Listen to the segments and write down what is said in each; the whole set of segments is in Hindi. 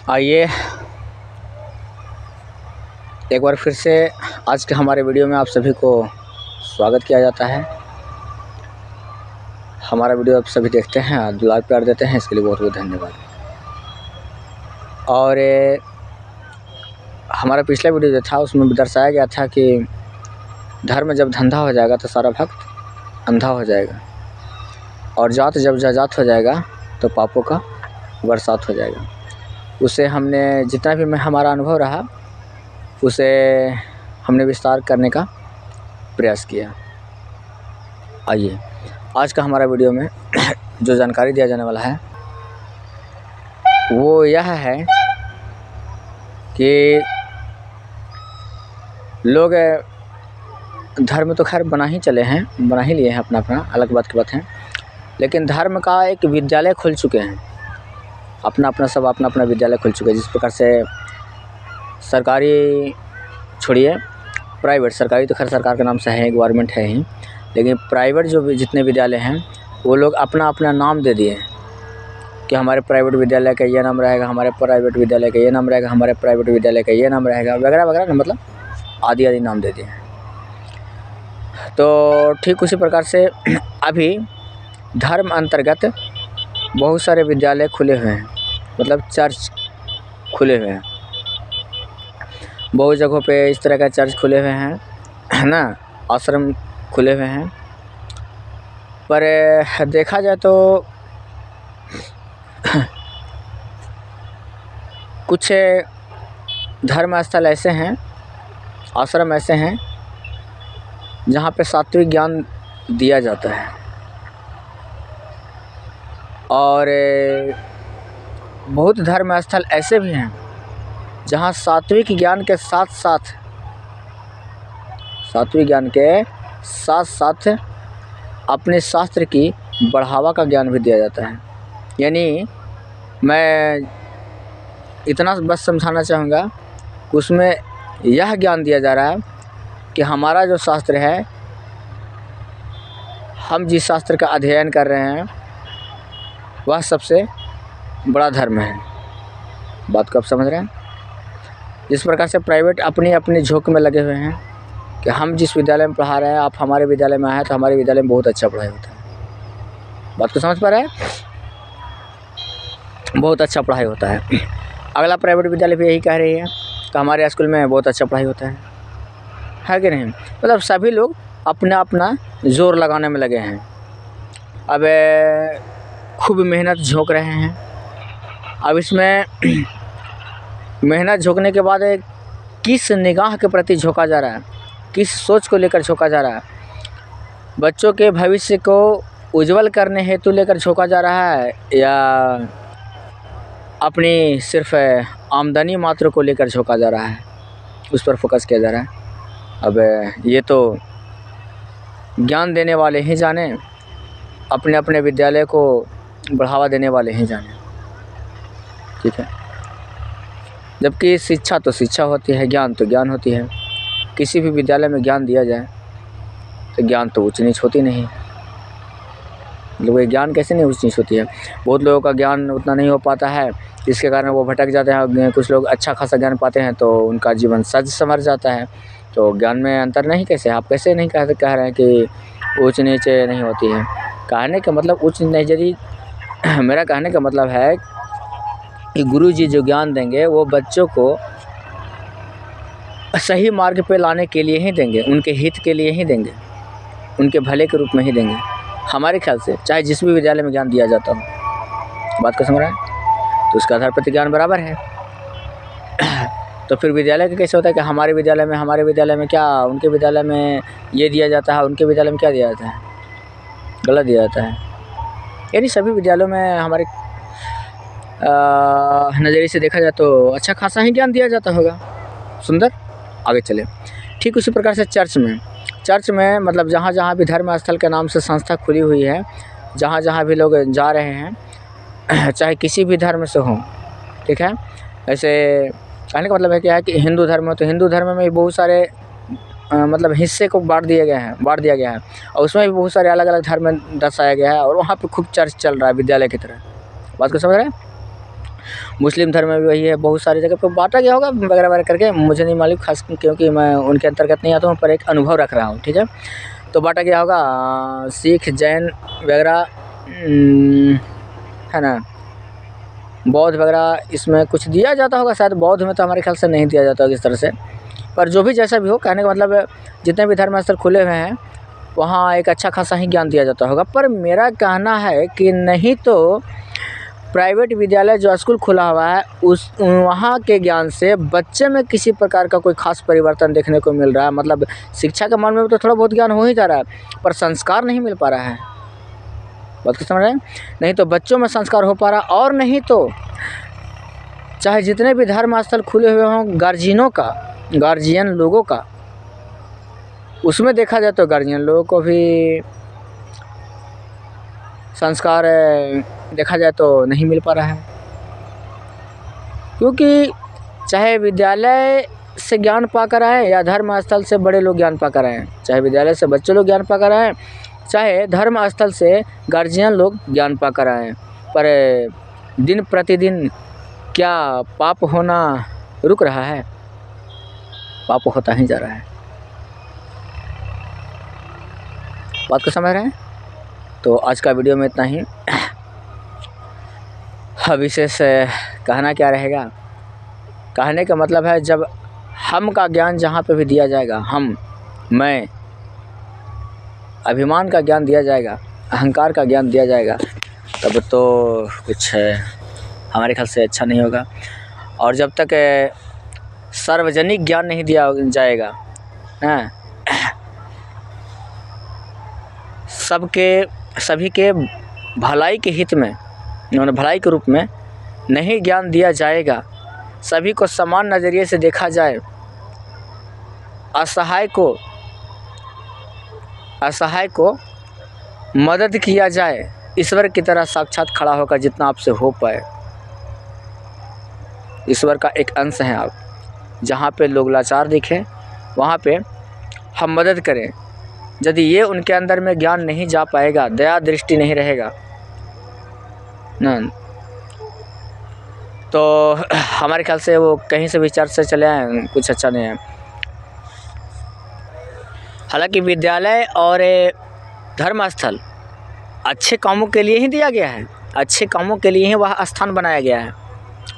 आइए एक बार फिर से आज के हमारे वीडियो में आप सभी को स्वागत किया जाता है। हमारा वीडियो आप सभी देखते हैं, दुलार प्यार देते हैं, इसके लिए बहुत बहुत धन्यवाद। और हमारा पिछला वीडियो जो था उसमें दर्शाया गया था कि धर्म जब धंधा हो जाएगा तो सारा भक्त अंधा हो जाएगा, और जात जब जात हो जाएगा तो पापों का बरसात हो जाएगा। उसे हमने जितना भी हमारा अनुभव रहा उसे हमने विस्तार करने का प्रयास किया। आइए आज का हमारा वीडियो में जो जानकारी दिया जाने वाला है वो यह है कि लोग धर्म तो खैर बना ही लिए हैं अपना, अलग बात की बात है, लेकिन धर्म का एक विद्यालय खुल चुके हैं, अपना विद्यालय खुल चुके हैं। जिस प्रकार से सरकारी छोड़िए प्राइवेट, सरकारी तो खैर सरकार के नाम से है, गवर्नमेंट है ही, लेकिन प्राइवेट जो जितने विद्यालय हैं वो लोग अपना नाम दे दिए हैं कि हमारे प्राइवेट विद्यालय का ये नाम रहेगा, हमारे प्राइवेट विद्यालय का ये नाम रहेगा, हमारे प्राइवेट विद्यालय का ये नाम रहेगा, वगैरह वगैरह, मतलब आदि नाम दे दिए हैं। तो ठीक उसी प्रकार से अभी धर्म अंतर्गत बहुत सारे विद्यालय खुले हुए हैं, मतलब चर्च खुले हुए हैं। बहुत जगहों पे इस तरह का चर्च खुले हुए हैं, है ना, आश्रम खुले हुए हैं। पर देखा जाए तो कुछ धर्म स्थल ऐसे हैं, आश्रम ऐसे हैं जहाँ पे सात्विक ज्ञान दिया जाता है, और बहुत धर्म स्थल ऐसे भी हैं जहाँ सात्विक ज्ञान के साथ अपने शास्त्र की बढ़ावा का ज्ञान भी दिया जाता है। यानी मैं इतना बस समझाना चाहूँगा कि उसमें यह ज्ञान दिया जा रहा है कि हमारा जो शास्त्र है, हम जिस शास्त्र का अध्ययन कर रहे हैं वह सबसे बड़ा धर्म है। बात को आप समझ रहे हैं? जिस प्रकार से प्राइवेट अपनी झोंक में लगे हुए हैं कि हम जिस विद्यालय में पढ़ा रहे हैं, आप हमारे विद्यालय में आए तो हमारे विद्यालय में बहुत अच्छा पढ़ाई होता है। बात को समझ पा रहे हैं? बहुत अच्छा पढ़ाई होता है। अगला प्राइवेट विद्यालय भी यही कह रही है कि हमारे स्कूल में बहुत अच्छा पढ़ाई होता है कि नहीं? मतलब सभी लोग अपना जोर लगाने में लगे हैं। अब खूब मेहनत झोंक रहे हैं। अब इसमें मेहनत झोंकने के बाद किस निगाह के प्रति झोंका जा रहा है, किस सोच को लेकर झोंका जा रहा है, बच्चों के भविष्य को उज्जवल करने हेतु लेकर झोंका जा रहा है, या अपनी सिर्फ आमदनी मात्र को लेकर झोंका जा रहा है, उस पर फोकस किया जा रहा है। अब ये तो ज्ञान देने वाले ही जाने, अपने विद्यालय को बढ़ावा देने वाले ही जाने, ठीक है। जबकि शिक्षा तो शिक्षा होती है, ज्ञान तो ज्ञान होती है। किसी भी विद्यालय में ज्ञान दिया जाए तो ज्ञान तो ऊंच नीच होती नहीं, मतलब ये ज्ञान कैसे नहीं ऊंच नीच होती है। बहुत लोगों का ज्ञान उतना नहीं हो पाता है, जिसके कारण वो भटक जाते हैं। कुछ लोग अच्छा खासा ज्ञान पाते हैं तो उनका जीवन सज संवर जाता है। तो ज्ञान में अंतर नहीं कैसे, आप कैसे नहीं कह रहे हैं कि ऊंच नीच नहीं होती है? कहने का मतलब ऊंच नीच, मेरा कहने का मतलब है कि गुरुजी जो ज्ञान देंगे वो बच्चों को सही मार्ग पे लाने के लिए ही देंगे, उनके हित के लिए ही देंगे, उनके भले के रूप में ही देंगे, हमारे ख्याल से। चाहे जिस भी विद्यालय में ज्ञान दिया जाता हो, बात को समझ रहे हैं? तो उसका आधार पर ज्ञान बराबर है। तो फिर विद्यालय का कैसे होता है कि हमारे विद्यालय में क्या, उनके विद्यालय में ये दिया जाता है, उनके विद्यालय में क्या दिया जाता है? गलत दिया जाता है। यानी सभी विद्यालयों में हमारे नज़रिए से देखा जाए तो अच्छा खासा ही ज्ञान दिया जाता होगा। सुंदर, आगे चले। ठीक उसी प्रकार से चर्च में मतलब जहाँ भी धर्म स्थल के नाम से संस्था खुली हुई है, जहाँ भी लोग जा रहे हैं, चाहे किसी भी धर्म से हों, ठीक है। ऐसे कहने का मतलब है क्या है कि हिंदू धर्म है तो हिंदू धर्म में बहुत सारे मतलब हिस्से को बांट दिया गया है, और उसमें भी बहुत सारे अलग अलग धर्म दर्शाया गया है, और वहाँ पे खूब चर्च चल रहा है विद्यालय की तरह। बात को समझ रहे हैं? मुस्लिम धर्म में भी वही है, बहुत सारी जगह पर बांटा गया होगा वगैरह वगैरह करके, मुझे नहीं मालूम खास, क्योंकि मैं उनके अंतर्गत नहीं आता हूँ, पर एक अनुभव रख रहा हूँ, ठीक है। तो बांटा गया होगा सिख, जैन वगैरह, है ना, बौद्ध वगैरह, इसमें कुछ दिया जाता होगा शायद। बौद्ध में तो हमारे ख्याल से नहीं दिया जाता होगा इस तरह से, पर जो भी जैसा भी हो, कहने का मतलब जितने भी धर्म स्थल खुले हुए हैं वहाँ एक अच्छा खासा ही ज्ञान दिया जाता होगा। पर मेरा कहना है कि नहीं तो प्राइवेट विद्यालय जो स्कूल खुला हुआ है उस वहाँ के ज्ञान से बच्चे में किसी प्रकार का कोई खास परिवर्तन देखने को मिल रहा है। मतलब शिक्षा के मामले में तो थोड़ा बहुत ज्ञान हो ही जा रहा है, पर संस्कार नहीं मिल पा रहा है। बात को समझ रहे हैं? नहीं तो बच्चों में संस्कार हो पा रहा, और नहीं तो चाहे जितने भी धर्म स्थल खुले हुए हों, गार्जियन लोगों का, उसमें देखा जाए तो गार्जियन लोगों को भी संस्कार देखा जाए तो नहीं मिल पा रहा है। क्योंकि चाहे विद्यालय से ज्ञान पाकर आए या धर्म स्थल से बड़े लोग ज्ञान पाकर आए, चाहे विद्यालय से बच्चे लोग ज्ञान पाकर आए, चाहे धर्म स्थल से गार्जियन लोग ज्ञान पाकर आए, पर दिन प्रतिदिन क्या पाप होना रुक रहा है? पाप होता ही जा रहा है। बात को समझ रहे हैं? तो आज का वीडियो में इतना ही। विशेष कहना क्या रहेगा? कहने का मतलब है जब हम का ज्ञान जहाँ पे भी दिया जाएगा, मैं, अभिमान का ज्ञान दिया जाएगा, अहंकार का ज्ञान दिया जाएगा, तब तो कुछ हमारे ख्याल से अच्छा नहीं होगा। और जब तक सार्वजनिक ज्ञान नहीं दिया जाएगा, सभी के भलाई के हित में, भलाई के रूप में नहीं ज्ञान दिया जाएगा, सभी को समान नज़रिए से देखा जाए, असहाय को मदद किया जाए, ईश्वर की तरह साक्षात खड़ा होकर जितना आपसे हो पाए। ईश्वर का एक अंश हैं आप। जहाँ पे लोग लाचार दिखें वहाँ पे हम मदद करें। यदि ये उनके अंदर में ज्ञान नहीं जा पाएगा, दया दृष्टि नहीं रहेगा ना, तो हमारे ख्याल से वो कहीं से भी चर्च से चले आए, कुछ अच्छा नहीं है। हालांकि विद्यालय और धर्मस्थल अच्छे कामों के लिए ही दिया गया है, अच्छे कामों के लिए ही वह स्थान बनाया गया है,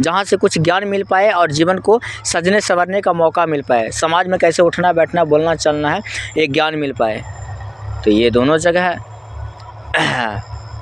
जहाँ से कुछ ज्ञान मिल पाए और जीवन को सजने संवरने का मौका मिल पाए, समाज में कैसे उठना बैठना बोलना चलना है एक ज्ञान मिल पाए। तो ये दोनों जगह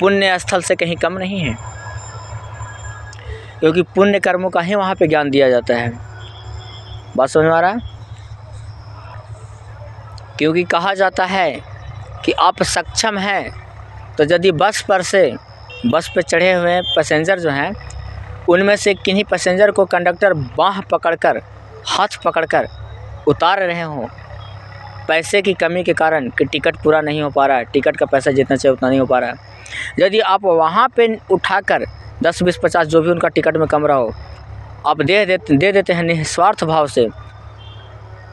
पुण्य स्थल से कहीं कम नहीं है, क्योंकि पुण्य कर्मों का ही वहाँ पे ज्ञान दिया जाता है। बात समझ में आ रहा है? क्योंकि कहा जाता है कि आप सक्षम हैं तो यदि बस पे चढ़े हुए पैसेंजर जो हैं उनमें से किन्हीं पैसेंजर को कंडक्टर बाँह पकड़कर, हाथ पकड़कर उतार रहे हों, पैसे की कमी के कारण कि टिकट पूरा नहीं हो पा रहा है, टिकट का पैसा जितना चाहिए उतना नहीं हो पा रहा है, यदि आप वहाँ पे उठाकर 10, 20, 50 जो भी उनका टिकट में कम रहा हो, आप दे देते हैं निस्वार्थ भाव से,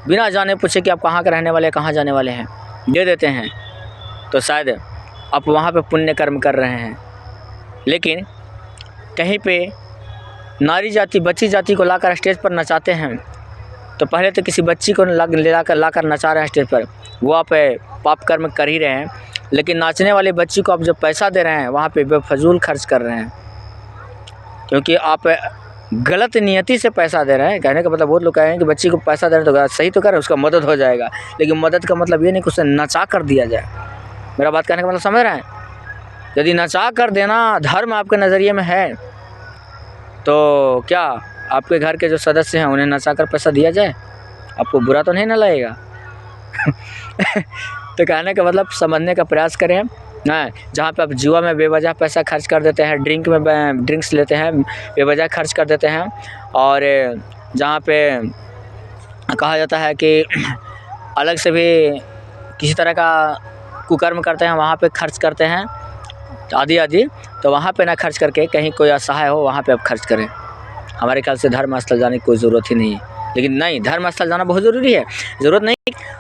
बिना जाने पूछे कि आप कहाँ के रहने वाले हैं, कहाँ जाने वाले हैं, दे देते हैं, तो शायद आप वहाँ पे पुण्य कर्म कर रहे हैं। लेकिन कहीं पे नारी जाति, बच्ची जाति को लाकर स्टेज पर नचाते हैं, तो पहले तो किसी बच्ची को लाकर नचा रहे हैं स्टेज पर, वो आप पाप कर्म कर ही रहे हैं। लेकिन नाचने वाली बच्ची को आप जो पैसा दे रहे हैं वहाँ पे बेफजूल खर्च कर रहे हैं, क्योंकि आप गलत नियति से पैसा दे रहे हैं। कहने का मतलब बहुत लोग कहें कि बच्ची को पैसा दे रहे हैं तो सही तो कर, उसका मदद हो जाएगा, लेकिन मदद का मतलब ये नहीं कि उसे नचा कर दिया जाए। मेरा बात कहने का मतलब समझ रहे हैं? यदि नचा कर देना धर्म आपके नज़रिए में है, तो क्या आपके घर के जो सदस्य हैं उन्हें नचा कर पैसा दिया जाए? आपको बुरा तो नहीं ना लगेगा? तो कहने का मतलब समझने का प्रयास करें ना। जहाँ पे आप जुआ में बेवजह पैसा खर्च कर देते हैं, ड्रिंक्स लेते हैं बेवजह खर्च कर देते हैं, और जहाँ पे कहा जाता है कि अलग से भी किसी तरह का कुकर्म करते हैं वहाँ पे खर्च करते हैं आदि, तो वहाँ पे ना खर्च करके कहीं कोई असहाय हो वहाँ पे आप खर्च करें। हमारे ख्याल से धर्म स्थल जाने की कोई ज़रूरत ही नहीं है। लेकिन नहीं, धर्म स्थल जाना बहुत ज़रूरी है।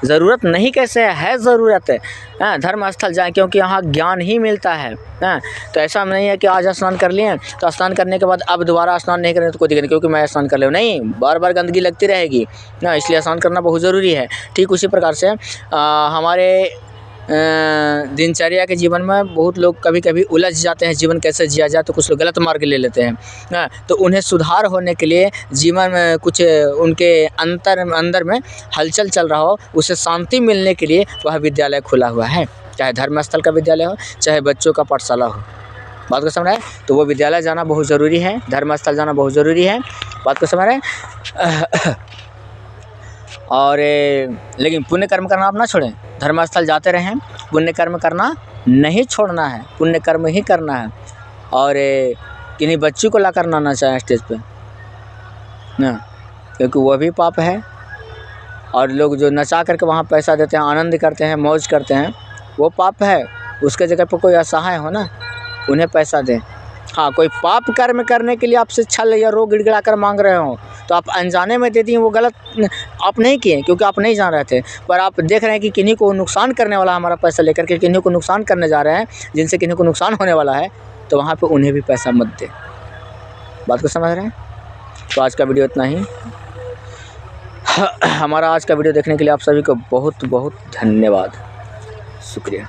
ज़रूरत नहीं कैसे है ज़रूरत है। धर्म स्थल जाएँ क्योंकि यहाँ ज्ञान ही मिलता है। तो ऐसा नहीं है कि आज स्नान कर लिए तो स्नान करने के बाद अब दोबारा स्नान नहीं करें तो कोई दिक्कत नहीं, क्योंकि मैं स्नान कर ले, नहीं, बार बार गंदगी लगती रहेगी ना, इसलिए स्नान करना बहुत ज़रूरी है। ठीक उसी प्रकार से हमारे दिनचर्या के जीवन में बहुत लोग कभी कभी उलझ जाते हैं, जीवन कैसे जिया जाए, तो कुछ लोग गलत मार्ग ले लेते हैं। तो उन्हें सुधार होने के लिए जीवन में कुछ उनके अंदर में हलचल चल रहा हो, उसे शांति मिलने के लिए वह विद्यालय खुला हुआ है, चाहे धर्मस्थल का विद्यालय हो, चाहे बच्चों का पाठशाला हो। बात को समझ रहे हैं? तो वो विद्यालय जाना बहुत ज़रूरी है, धर्मस्थल जाना बहुत ज़रूरी है। बात को समझ रहे हैं? और लेकिन पुण्य कर्म करना आप ना छोड़ें, धर्मस्थल जाते रहें, पुण्य कर्म करना नहीं छोड़ना है, पुण्य कर्म ही करना है। और किन्हीं बच्ची को ला कर ना चाहें स्टेज पे ना, क्योंकि वह भी पाप है। और लोग जो नचा करके वहाँ पैसा देते हैं, आनंद करते हैं, मौज करते हैं, वो पाप है। उसके जगह पर कोई असहाय हो ना, उन्हें पैसा दें। हाँ, कोई पाप कर्म करने के लिए आपसे छल या रोग गिड़गिड़ा कर मांग रहे हो तो आप अनजाने में दे दिए, वो गलत आप नहीं किए क्योंकि आप नहीं जान रहे थे, पर आप देख रहे हैं कि किन्हीं को नुकसान करने वाला हमारा पैसा लेकर के किन्हीं को नुकसान करने जा रहे हैं, जिनसे किन्हीं को नुकसान होने वाला है, तो वहाँ पे उन्हें भी पैसा मत दे। बात को समझ रहे हैं? तो आज का वीडियो इतना ही। हमारा आज का वीडियो देखने के लिए आप सभी को बहुत बहुत धन्यवाद, शुक्रिया।